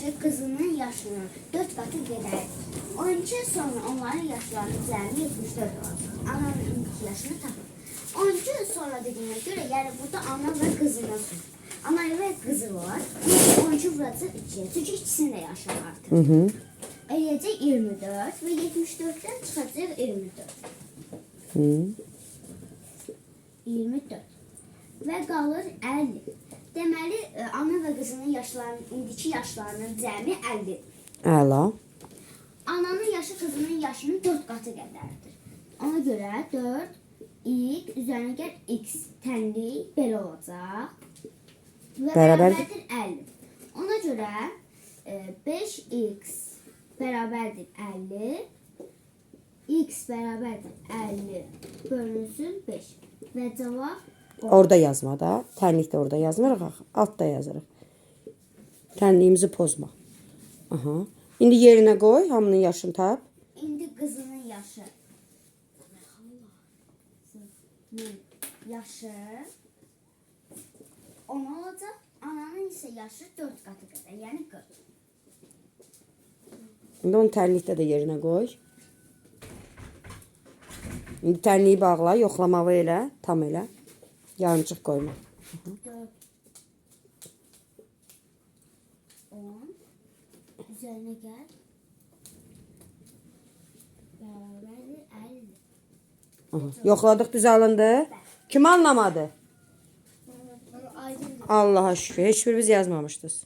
yaşı qızının yaşının 4 qatı gedərdir. 12 il sonra onların yaşlarının cəmi 74 olacaq. Ananın indiki yaşını tapın. 12 il sonra dediyinə görə, yəni burada ana və qızına sor. Ana və qızı var. 12 vuracaq 2'ye. Çünki ikisinin də yaşı artır. Eləyəcək 24 və 74-dən çıxacaq 24. 24. Və qalır 50. Deməli, ana və qızının yaşlarının, indiki yaşlarının cəmi 50. Əla. Ananın yaşı qızının yaşının 4 qatı qədərdir. Ona görə 4 x üzərinə gəl x tənlik belə olacaq. Və bərabərdir 50. Ona görə 5x bərabərdir 50. X bərabərdir 50 bölünsün 5. Və cavab Orada yazma da. Tənlik də orada yazmırıq. Altda yazırıq. Tənliyimizi pozma. Aha. İndi yerinə qoy. Hamının yaşını tap. İndi qızının yaşı. Yaşı 10 olacaq. Ananın isə yaşı 4 qatı qədər. Yəni 40. İndi onu tənlikdə də yerinə qoy. İndi tənliyi bağla. Yoxlamalı elə. Tam elə. Yarımçıq qoyma. 4 10 üzərinə gəl. Bərabərdir 50. Aha. Yoxladıq, düz alındı. Kim anlamadı? Aydın. Allaha şükür. Heç birimiz yazmamışdınız.